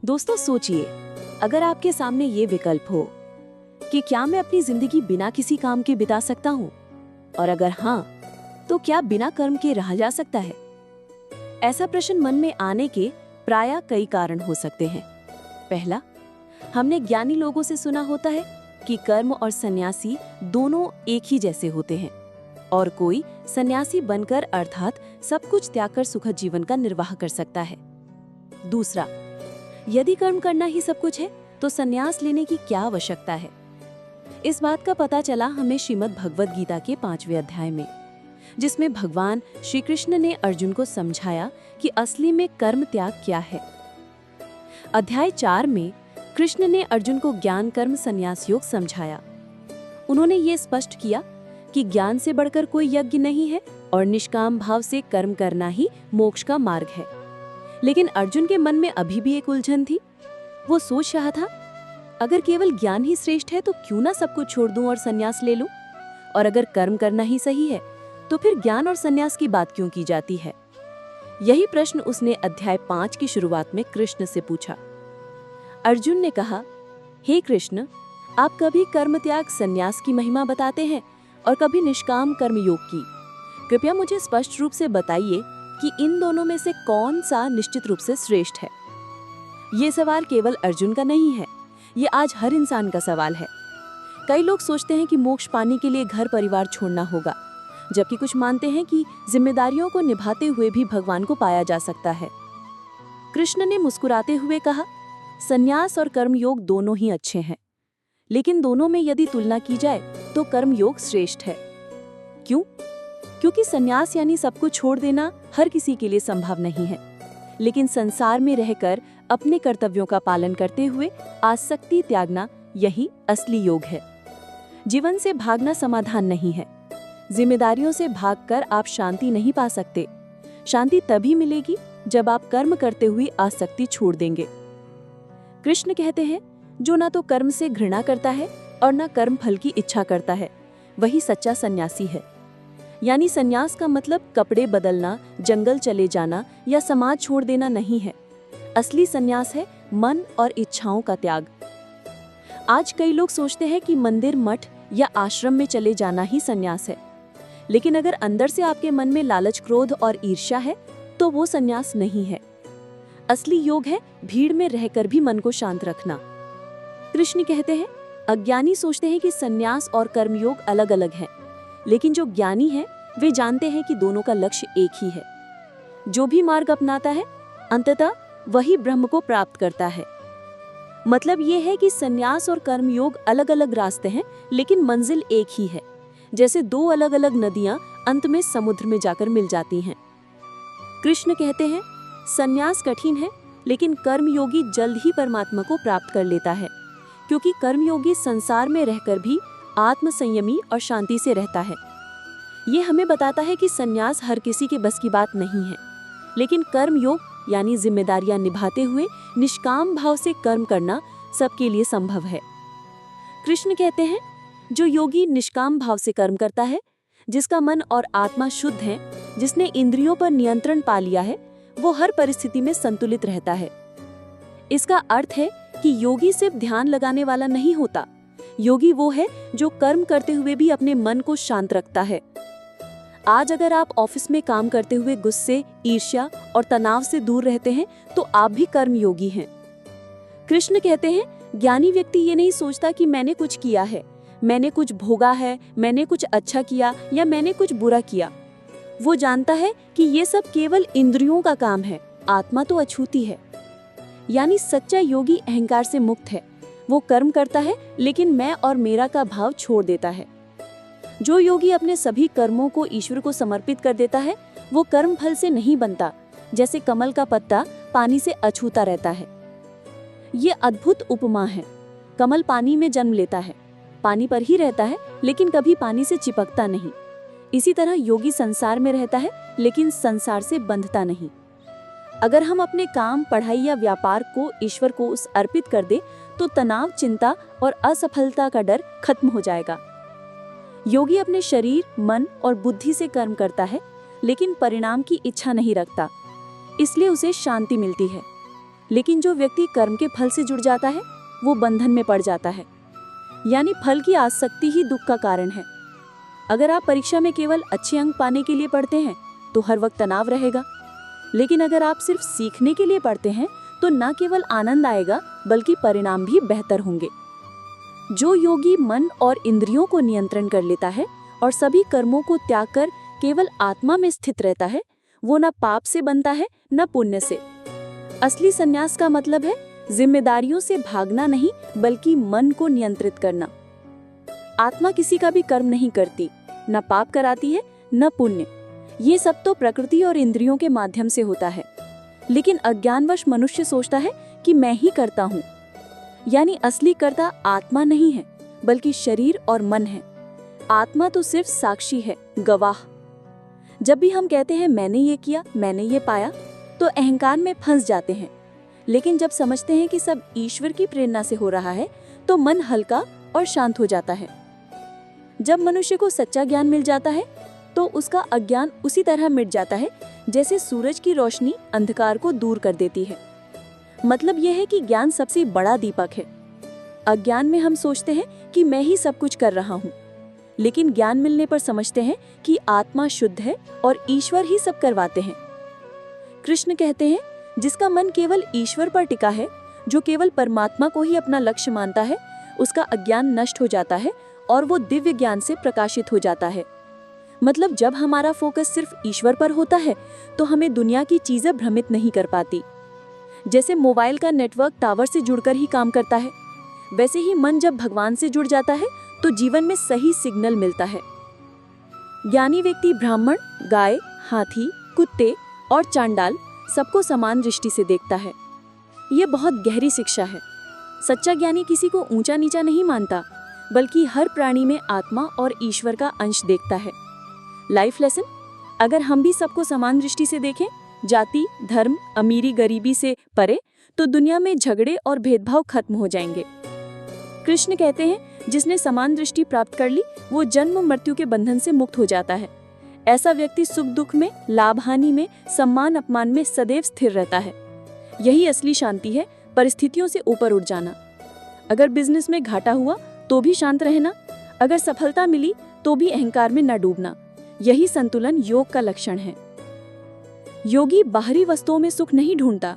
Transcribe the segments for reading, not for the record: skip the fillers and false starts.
दोस्तों सोचिए, अगर आपके सामने ये विकल्प हो कि क्या मैं अपनी जिंदगी बिना किसी काम के बिता सकता हूँ, और अगर हाँ, तो क्या बिना कर्म के रहा जा सकता है? ऐसा प्रश्न मन में आने के प्रायः कई कारण हो सकते हैं। पहला, हमने ज्ञानी लोगों से सुना होता है कि कर्म और सन्यासी दोनों एक ही जैसे होते हैं और कोई सन्यासी बनकर अर्थात सब कुछ त्याग कर सुखद जीवन का निर्वाह कर सकता है। दूसरा, यदि कर्म करना ही सब कुछ है तो सन्यास लेने की क्या आवश्यकता है? इस बात का पता चला हमें श्रीमद् भगवद गीता के 5वें अध्याय में, जिसमें भगवान श्री कृष्ण ने अर्जुन को समझाया कि असली में कर्म त्याग क्या है। अध्याय 4 में कृष्ण ने अर्जुन को ज्ञान कर्म संन्यास योग समझाया। उन्होंने ये स्पष्ट किया कि ज्ञान से बढ़कर कोई यज्ञ नहीं है और निष्काम भाव से कर्म करना ही मोक्ष का मार्ग है। लेकिन अर्जुन के मन में अभी भी एक उलझन थी। वो सोच रहा था, अगर केवल ज्ञान ही श्रेष्ठ है तो क्यों ना सब कुछ छोड़ दूं और संन्यास ले लूं? और अगर कर्म करना ही सही है तो फिर ज्ञान और संन्यास की बात क्यों की जाती है? यही प्रश्न उसने अध्याय 5 की शुरुआत में कृष्ण से पूछा। अर्जुन ने कहा, हे कृष्ण, आप कभी कर्म त्याग संन्यास की महिमा बताते हैं और कभी निष्काम कर्म योग की। कृपया मुझे स्पष्ट रूप से बताइए कि इन दोनों में से कौन सा निश्चित रूप से श्रेष्ठ है। ये सवाल केवल अर्जुन का नहीं है, ये आज हर इंसान का सवाल है। कई लोग सोचते हैं कि मोक्ष पाने के लिए घर परिवार छोड़ना होगा, जबकि कुछ मानते हैं कि जिम्मेदारियों को निभाते हुए भी भगवान को पाया जा सकता है। कृष्ण ने मुस्कुराते हुए कहा, संन्यास और कर्म योग दोनों ही अच्छे हैं, लेकिन दोनों में यदि तुलना की जाए तो कर्म योग श्रेष्ठ है। क्यों? क्योंकि संन्यास यानी सब कुछ छोड़ देना हर किसी के लिए संभव नहीं है, लेकिन संसार में रहकर अपने कर्तव्यों का पालन करते हुए आसक्ति त्यागना यही असली योग है। जीवन से भागना समाधान नहीं है। जिम्मेदारियों से भागकर आप शांति नहीं पा सकते। शांति तभी मिलेगी जब आप कर्म करते हुए आसक्ति छोड़ देंगे। कृष्ण कहते हैं, जो ना तो कर्म से घृणा करता है और ना कर्म फल की इच्छा करता है, वही सच्चा सन्यासी है। यानी सन्यास का मतलब कपड़े बदलना, जंगल चले जाना या समाज छोड़ देना नहीं है। असली सन्यास है मन और इच्छाओं का त्याग। आज कई लोग सोचते हैं कि मंदिर, मठ या आश्रम में चले जाना ही सन्यास है, लेकिन अगर अंदर से आपके मन में लालच, क्रोध और ईर्ष्या है तो वो सन्यास नहीं है। असली योग है भीड़ में रहकर भी मन को शांत रखना। कृष्ण कहते हैं, अज्ञानी सोचते हैं कि सन्यास और कर्मयोग अलग अलग हैं, लेकिन जो ज्ञानी हैं वे जानते हैं कि दोनों का लक्ष्य एक ही है। जो भी मार्ग अपनाता है अंततः वही ब्रह्म को प्राप्त करता है। मतलब ये है कि सन्यास और कर्मयोग अलग अलग रास्ते हैं, लेकिन मंजिल एक ही है। जैसे दो अलग अलग नदियां अंत में समुद्र में जाकर मिल जाती हैं। कृष्ण कहते हैं, सन्यास कठिन है, लेकिन कर्मयोगी जल्द ही परमात्मा को प्राप्त कर लेता है, क्योंकि कर्मयोगी संसार में रहकर भी आत्म संयमी और शांति से रहता है। ये हमें बताता है कि सन्यास हर किसी के बस की बात नहीं है, लेकिन कर्मयोग यानी जिम्मेदारियां निभाते हुए निष्काम भाव से कर्म करना सबके लिए संभव है। कृष्ण कहते हैं, जो योगी निष्काम भाव से कर्म करता है, जिसका मन और आत्मा शुद्ध है, जिसने इंद्रियों पर नियंत्रण पा लिया है, वो हर परिस्थिति में संतुलित रहता है। इसका अर्थ है कि योगी सिर्फ ध्यान लगाने वाला नहीं होता। योगी वो है जो कर्म करते हुए भी अपने मन को शांत रखता है। आज अगर आप ऑफिस में काम करते हुए गुस्से, ईर्ष्या और तनाव से दूर रहते हैं तो आप भी कर्म योगी हैं। कृष्ण कहते हैं, ज्ञानी व्यक्ति ये नहीं सोचता कि मैंने कुछ किया है, मैंने कुछ भोगा है, मैंने कुछ अच्छा किया या मैंने कुछ बुरा किया। वो जानता है कि ये सब केवल इंद्रियों का काम है, आत्मा तो अछूती है। यानी सच्चा योगी अहंकार से मुक्त है। वो कर्म करता है लेकिन मैं और मेरा का भाव छोड़ देता है। जो योगी अपने सभी कर्मों को ईश्वर को समर्पित कर देता है, वो कर्म फल से नहीं बनता। जैसे कमल का पत्ता पानी से अछूता रहता है। ये अद्भुत उपमा है। कमल पानी में जन्म लेता है, पानी पर ही रहता है, लेकिन कभी पानी से चिपकता नहीं। इसी तरह योगी संसार में रहता है, लेकिन संसार से बंधता नहीं। अगर हम अपने काम, पढ़ाई या व्यापार को ईश्वर को अर्पित कर दे तो तनाव, चिंता और असफलता का डर खत्म हो जाएगा। योगी अपने शरीर, मन और बुद्धि से कर्म करता है, लेकिन परिणाम की इच्छा नहीं रखता, इसलिए उसे शांति मिलती है। लेकिन जो व्यक्ति कर्म के फल से जुड़ जाता है वो बंधन में पड़ जाता है। यानी फल की आसक्ति ही दुख का कारण है। अगर आप परीक्षा में केवल अच्छे अंक पाने के लिए पढ़ते हैं तो हर वक्त तनाव रहेगा, लेकिन अगर आप सिर्फ सीखने के लिए पढ़ते हैं तो न केवल आनंद आएगा बल्कि परिणाम भी बेहतर होंगे। जो योगी मन और इंद्रियों को नियंत्रण कर लेता है और सभी कर्मों को त्याग कर केवल आत्मा में स्थित रहता है, वो न पाप से बनता है न पुण्य से। असली संन्यास का मतलब है जिम्मेदारियों से भागना नहीं बल्कि मन को नियंत्रित करना। आत्मा किसी का भी कर्म नहीं करती, न पाप कराती है न पुण्य। ये सब तो प्रकृति और इंद्रियों के माध्यम से होता है, लेकिन अज्ञानवश मनुष्य सोचता है कि मैं ही करता हूँ। यानी असली कर्ता आत्मा नहीं है बल्कि शरीर और मन है। आत्मा तो सिर्फ साक्षी है, गवाह। जब भी हम कहते हैं मैंने ये किया, मैंने ये पाया, तो अहंकार में फंस जाते हैं। लेकिन जब समझते हैं कि सब ईश्वर की प्रेरणा से हो रहा है तो मन हल्का और शांत हो जाता है। जब मनुष्य को सच्चा ज्ञान मिल जाता है तो उसका अज्ञान उसी तरह मिट जाता है जैसे सूरज की रोशनी अंधकार को दूर कर देती है। मतलब यह है कि ज्ञान सबसे बड़ा दीपक है। अज्ञान में हम सोचते हैं कि मैं ही सब कुछ कर रहा हूँ, लेकिन ज्ञान मिलने पर समझते हैं कि आत्मा शुद्ध है और ईश्वर ही सब करवाते हैं। कृष्ण कहते हैं, जिसका मन केवल ईश्वर पर टिका है, जो केवल परमात्मा को ही अपना लक्ष्य मानता है, उसका अज्ञान नष्ट हो जाता है और वो दिव्य ज्ञान से प्रकाशित हो जाता है। मतलब जब हमारा फोकस सिर्फ ईश्वर पर होता है तो हमें दुनिया की चीजें भ्रमित नहीं कर पाती। जैसे मोबाइल का नेटवर्क टावर से जुड़कर ही काम करता है, वैसे ही मन जब भगवान से जुड़ जाता है तो जीवन में सही सिग्नल मिलता है। ज्ञानी व्यक्ति ब्राह्मण, गाय, हाथी, कुत्ते और चांडाल सबको समान दृष्टि से देखता है। ये बहुत गहरी शिक्षा है। सच्चा ज्ञानी किसी को ऊंचा नीचा नहीं मानता, बल्कि हर प्राणी में आत्मा और ईश्वर का अंश देखता है। लाइफ लेसन, अगर हम भी सबको समान दृष्टि से देखें, जाति, धर्म, अमीरी, गरीबी से परे, तो दुनिया में झगड़े और भेदभाव खत्म हो जाएंगे। कृष्ण कहते हैं, जिसने समान दृष्टि प्राप्त कर ली वो जन्म मृत्यु के बंधन से मुक्त हो जाता है। ऐसा व्यक्ति सुख दुख में, लाभ हानि में, सम्मान अपमान में सदैव स्थिर रहता है। यही असली शांति है, परिस्थितियों से ऊपर उठ जाना। अगर बिजनेस में घाटा हुआ तो भी शांत रहना, अगर सफलता मिली तो भी अहंकार में न डूबना। यही संतुलन योग का लक्षण है। योगी बाहरी वस्तुओं में सुख नहीं ढूंढता,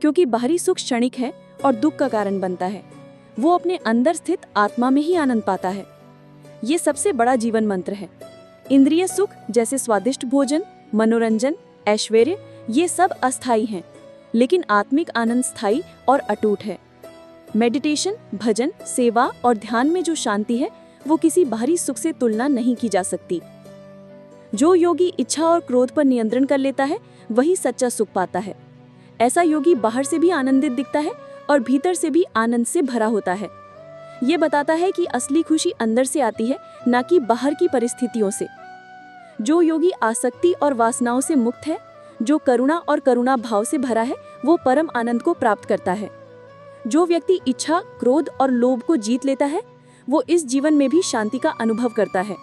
क्योंकि बाहरी सुख क्षणिक है और दुख का कारण बनता है। वो अपने अंदर स्थित आत्मा में ही आनंद पाता है। ये सबसे बड़ा जीवन मंत्र है। इंद्रिय सुख जैसे स्वादिष्ट भोजन, मनोरंजन, ऐश्वर्य, ये सब अस्थायी हैं, लेकिन आत्मिक आनंद स्थायी और अटूट है। मेडिटेशन, भजन, सेवा और ध्यान में जो शांति है वो किसी बाहरी सुख से तुलना नहीं की जा सकती। जो योगी इच्छा और क्रोध पर नियंत्रण कर लेता है वही सच्चा सुख पाता है। ऐसा योगी बाहर से भी आनंदित दिखता है और भीतर से भी आनंद से भरा होता है। ये बताता है कि असली खुशी अंदर से आती है, न कि बाहर की परिस्थितियों से। जो योगी आसक्ति और वासनाओं से मुक्त है, जो करुणा और करुणा भाव से भरा है, वो परम आनंद को प्राप्त करता है। जो व्यक्ति इच्छा, क्रोध और लोभ को जीत लेता है वो इस जीवन में भी शांति का अनुभव करता है।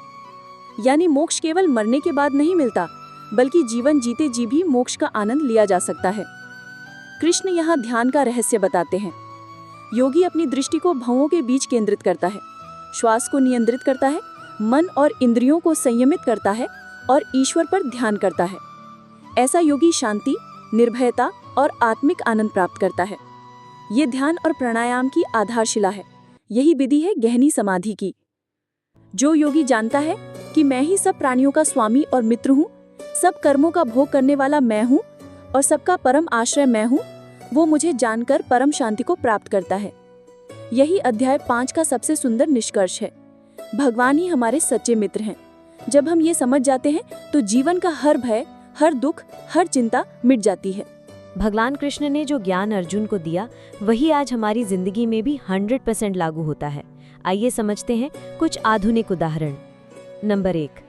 यानी मोक्ष केवल मरने के बाद नहीं मिलता, बल्कि जीवन जीते जी भी मोक्ष का आनंद लिया जा सकता है। कृष्ण यहाँ ध्यान का रहस्य बताते हैं। योगी अपनी दृष्टि को भवों के बीच केंद्रित करता है, श्वास को नियंत्रित करता है, मन और इंद्रियों को संयमित करता है और ईश्वर पर ध्यान करता है। ऐसा योगी शांति, निर्भयता और आत्मिक आनंद प्राप्त करता है। ये ध्यान और प्राणायाम की आधारशिला है। यही विधि है गहनी समाधि की। जो योगी जानता है कि मैं ही सब प्राणियों का स्वामी और मित्र हूँ, सब कर्मों का भोग करने वाला मैं हूँ और सबका परम आश्रय मैं हूँ, वो मुझे जानकर परम शांति को प्राप्त करता है। यही अध्याय 5 का सबसे सुंदर निष्कर्ष है। भगवान ही हमारे सच्चे मित्र हैं। जब हम ये समझ जाते हैं तो जीवन का हर भय, हर दुख, हर चिंता मिट जाती है। भगवान कृष्ण ने जो ज्ञान अर्जुन को दिया वही आज हमारी जिंदगी में भी 100% लागू होता है। आइए समझते हैं कुछ आधुनिक उदाहरण। नंबर 1,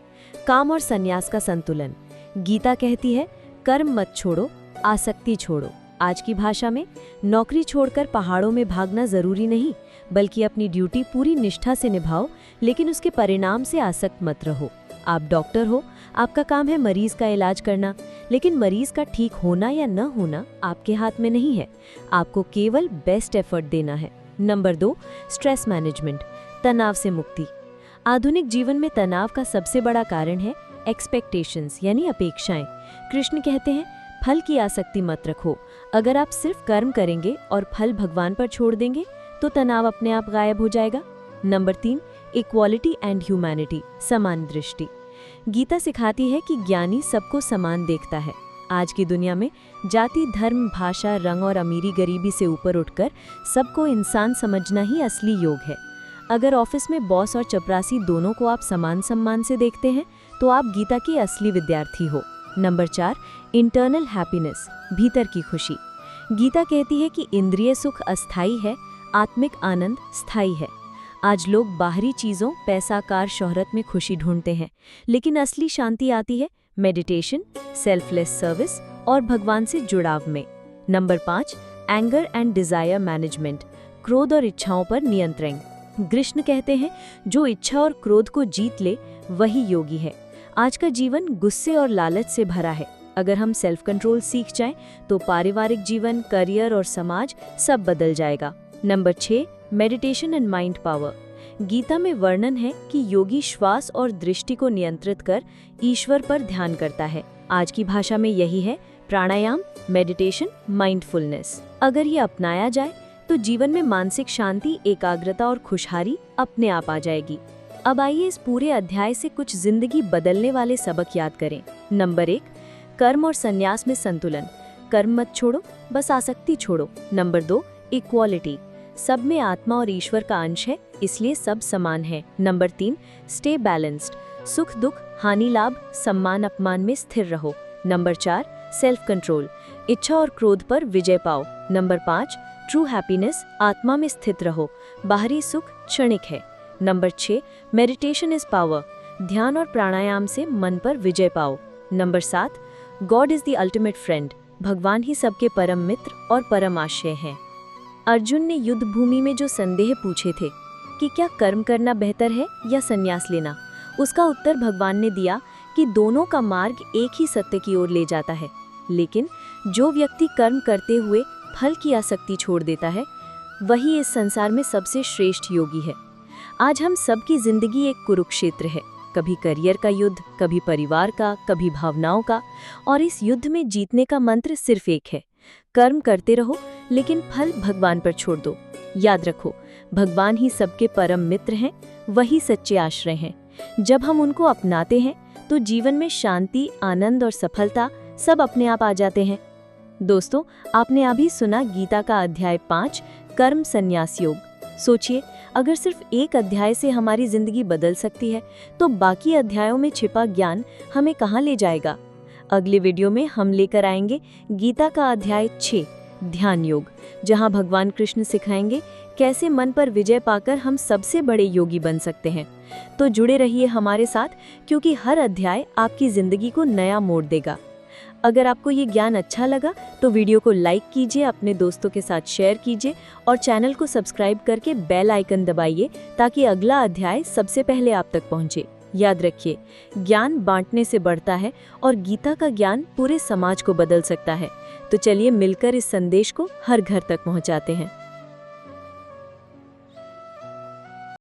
काम और संन्यास का संतुलन। गीता कहती है, कर्म मत छोड़ो, आसक्ति छोड़ो। आज की भाषा में नौकरी छोड़कर पहाड़ों में भागना जरूरी नहीं, बल्कि अपनी ड्यूटी पूरी निष्ठा से निभाओ, लेकिन उसके परिणाम से आसक्त मत रहो। आप डॉक्टर हो, आपका काम है मरीज का इलाज करना, लेकिन मरीज का ठीक होना या न होना आपके हाथ में नहीं है, आपको केवल बेस्ट एफर्ट देना है। नंबर 2, स्ट्रेस मैनेजमेंट, तनाव से मुक्ति। आधुनिक जीवन में तनाव का सबसे बड़ा कारण है एक्सपेक्टेशंस यानी अपेक्षाएं। कृष्ण कहते हैं फल की आसक्ति मत रखो। अगर आप सिर्फ कर्म करेंगे और फल भगवान पर छोड़ देंगे तो तनाव अपने आप गायब हो जाएगा। नंबर 3, इक्वालिटी एंड ह्यूमैनिटी, समान दृष्टि। गीता सिखाती है कि ज्ञानी सबको समान देखता है। आज की दुनिया में जाति, धर्म, भाषा, रंग और अमीरी गरीबी से ऊपर उठकर सबको इंसान समझना ही असली योग है। अगर ऑफिस में बॉस और चपरासी दोनों को आप समान सम्मान से देखते हैं तो आप गीता के असली विद्यार्थी हो। नंबर 4, इंटरनल हैप्पीनेस, भीतर की खुशी। गीता कहती है कि इंद्रिय सुख अस्थायी है, आत्मिक आनंद स्थायी है। आज लोग बाहरी चीज़ों, पैसा, कार, शोहरत में खुशी ढूंढते हैं, लेकिन असली शांति आती है मेडिटेशन, सेल्फलेस सर्विस और भगवान से जुड़ाव में। Number 5, anger and desire management, क्रोध और इच्छाओं पर नियंत्रण। कृष्ण कहते हैं जो इच्छा और क्रोध को जीत ले वही योगी है। आज का जीवन गुस्से और लालच से भरा है। अगर हम सेल्फ कंट्रोल सीख जाएं तो पारिवारिक जीवन, करियर और समाज सब बदल जाएगा। Number 6, meditation and mind power. Gita में वर्णन है कि योगी श्वास और दृष्टि को नियंत्रित कर ईश्वर पर ध्यान करता है। आज की भाषा में यही है प्राणायाम, मेडिटेशन, माइंडफुलनेस। अगर ये अपनाया जाए तो जीवन में मानसिक शांति, एकाग्रता और खुशहाली अपने आप आ जाएगी। अब आइए इस पूरे अध्याय से कुछ जिंदगी बदलने वाले सबक याद करें। नंबर 1, कर्म और संन्यास में संतुलन। कर्म मत छोड़ो, बस आसक्ति छोड़ो। नंबर 2, इक्वालिटी, सब में आत्मा और ईश्वर का अंश है, इसलिए सब समान है। नंबर 3, स्टे बैलेंस्ड, सुख दुख, हानि लाभ, सम्मान अपमान में स्थिर रहो। नंबर 4, सेल्फ कंट्रोल, इच्छा और क्रोध पर विजय पाओ। नंबर 5, ट्रू हैप्पीनेस, आत्मा में स्थित रहो, बाहरी सुख क्षणिक है। नंबर 6, मेडिटेशन इज पावर, ध्यान और प्राणायाम से मन पर विजय पाओ। Number 7, God is the ultimate friend, भगवान ही सबके परम मित्र और परम आश्रय हैं। अर्जुन ने युद्ध भूमि में जो संदेह पूछे थे कि क्या कर्म करना बेहतर है या संन्यास लेना, उसका उत्तर भगवान ने दिया कि दोनों का मार्ग एक ही सत्य की ओर ले जाता है, लेकिन जो व्यक्ति कर्म करते हुए फल की आसक्ति छोड़ देता है वही इस संसार में सबसे श्रेष्ठ योगी है। आज हम सबकी जिंदगी एक कुरुक्षेत्र है, कभी करियर का युद्ध, कभी परिवार का, कभी भावनाओं का, और इस युद्ध में जीतने का मंत्र सिर्फ एक है, कर्म करते रहो लेकिन फल भगवान पर छोड़ दो। याद रखो, भगवान ही सबके परम मित्र हैं, वही सच्चे आश्रय हैं। जब हम उनको अपनाते हैं तो जीवन में शांति, आनंद और सफलता सब अपने आप आ जाते हैं। दोस्तों, आपने अभी सुना गीता का अध्याय 5, कर्म संन्यास योग। सोचिए, अगर सिर्फ एक अध्याय से हमारी जिंदगी बदल सकती है तो बाकी अध्यायों में छिपा ज्ञान हमें कहाँ ले जाएगा। अगले वीडियो में हम लेकर आएंगे गीता का अध्याय 6, ध्यान योग, जहां भगवान कृष्ण सिखाएंगे कैसे मन पर विजय पाकर हम सबसे बड़े योगी बन सकते हैं। तो जुड़े रहिए हमारे साथ, क्योंकि हर अध्याय आपकी जिंदगी को नया मोड़ देगा। अगर आपको ये ज्ञान अच्छा लगा तो वीडियो को लाइक कीजिए, अपने दोस्तों के साथ शेयर कीजिए और चैनल को सब्सक्राइब करके बेल आइकन दबाइए ताकि अगला अध्याय सबसे पहले आप तक पहुंचे। याद रखिए, ज्ञान बांटने से बढ़ता है और गीता का ज्ञान पूरे समाज को बदल सकता है। तो चलिए मिलकर इस संदेश को हर घर तक पहुंचाते हैं।